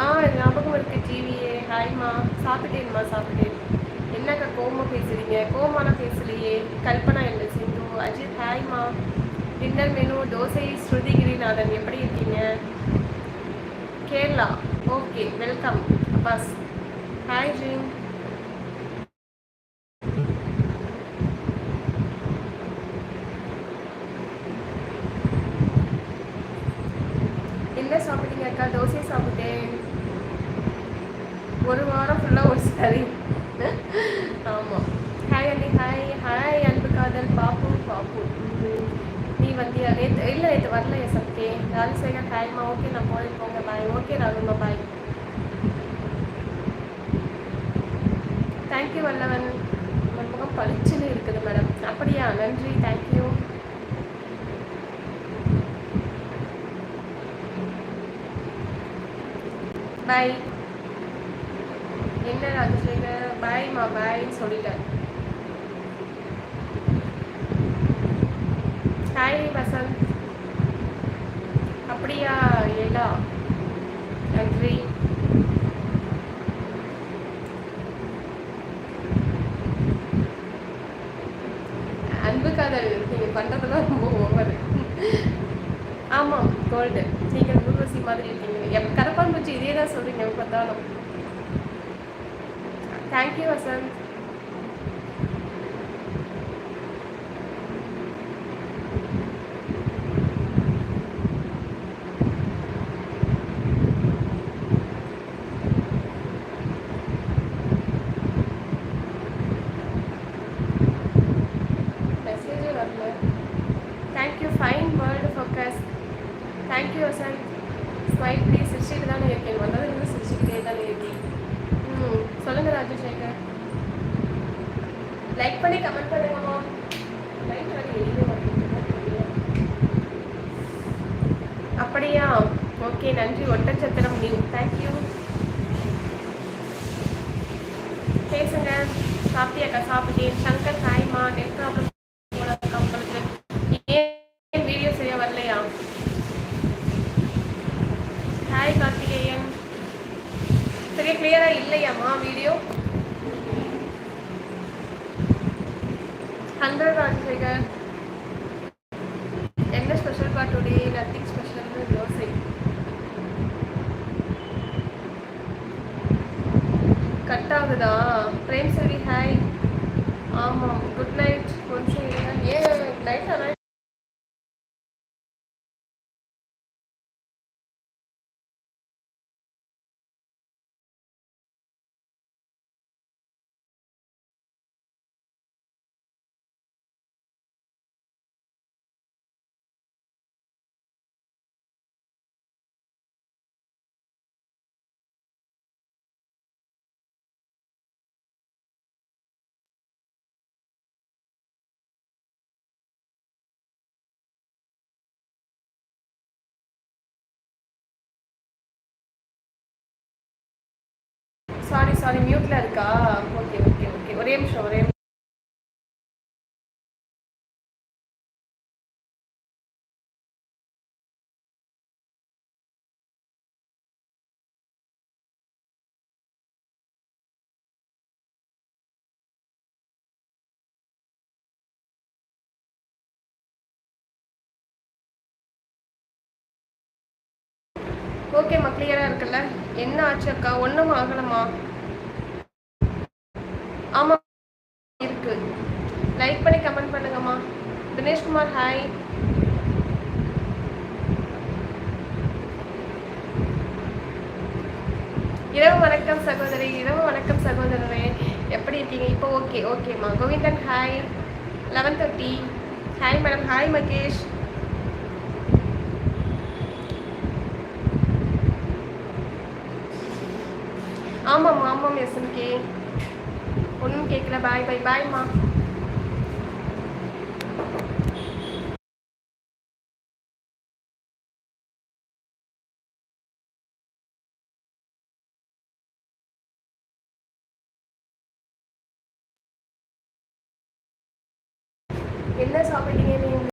ஆ ஞாபகம் இருக்கு டிவியே. ஹாய்மா. சாப்பிட்டேன்மா சாப்பிட்டேன். என்னக்கா கோமா பேசுறீங்க? கோமாலாம் பேசலையே. கல்பனா இல்லை சிந்து. அஜித் ஹாய்மா. Dinner menu dosa. ஸ்ருதி கிரிநாதன் எப்படி இருக்கீங்க? Kerala. Okay welcome Abbas. Hi Jean. என்ன சாப்பிட்டீங்க அக்கா? தோசை சாப்பிட்டேன். ஒரு வாரம் ஃபுல்லாக ஒரு சரி. ஆமாம். ஹாய் அண்ணி. ஹாய் ஹாய் அன்பு காதல் பாப்பு பாப்பு. நீ வந்தியா? நேற்று இல்லை, நேற்று வரல. Yes okay. ராஜசேகர் ஹாய்மா. ஓகே நான் போய் போங்க. பாய். ஓகே ராகுல்மா பாய். தேங்க்யூ வல்லவன். உங்கள் முகம் பளிச்சுன்னு இருக்குது மேடம். அப்படியா? நன்றி. தேங்க்யூ. பாய். என்ன ராஜசேகர்? பாய்மா பாய்ன்னு சொல்லிட்டேன். ஹாய் வசந்த். அப்படியா? ஏடா நன்றி. அன்பு காதல் நீங்கள் பண்ணுறதுலாம் ரொம்ப ஓவர். ஆமாம் கோல்டு. நீங்கள் ஊர்வசி மாதிரி இருக்கீங்க. கரப்பான் பூச்சி இதே தான் சொல்கிறீங்க எப்போ பார்த்தாலும். தேங்க்யூ வசந்த். மெசேஜே வரல. Thank you. Fine world focus. Thank you Vasanth. Smile please. சிரிச்சுட்டு தானே இருக்கேன். வந்ததுலேருந்து சிரிச்சுக்கிட்டே தானே இருக்கேன். சொல்லுங்கள் ராஜசேகர். லைக் பண்ணி கமெண்ட் பண்ணுங்கம்மா. லைக் பண்ணி எழுதி அப்படியா? ஓகே நன்றி. ஒட்டச்சத்திரம் நியூ. தேங்க்யூ. பேசுங்க. சாப்பிட்டியாக்கா? சாப்பிட்டேன். சங்கர் ஹாய்மா. நெட் ப்ராப்ளம் உங்களுக்கு. ஏன் வீடியோ சரியா வரலையா? ஹாய் கார்த்திகேயன். சரியா கிளியரா இல்லையாம்மா வீடியோ? 100 ராஜசேகர். என்ன ஸ்பெஷல் பா டுடே? நத்திங் ஸ்பெஷல்னு தோசை. கட் ஆகுதா? பிரேம் செல்வி ஹாய். ஆமாம் குட் நைட். கொஞ்சம் ஏன் நைட் ஆனால் சாரி மியூட்ல இருக்கா? Okay okay okay. ஒரே நிமிஷம் ஒரே நிமிஷம். ஓகேம்மா கிளியராக இருக்குல்ல? என்ன ஆச்சு அக்கா? ஒன்றும் ஆகலம்மா. ஆமாம் இருக்கு. லைக் பண்ணி கமெண்ட் பண்ணுங்கம்மா. தினேஷ்குமார் ஹாய். இரவு வணக்கம் சகோதரி. இரவு வணக்கம் சகோதரரே. எப்படி இருக்கீங்க? இப்போ ஓகே ஓகேம்மா. Govindan hi. 11:30. Hi madam. Hi Mahesh. ஆமாம்மா ஆமாம் எஸ்எம்கே. ஒன்றும் கேட்கல. பாய் பாய் பாய்மா. என்ன சாப்பிட்டீங்க நீங்கள்?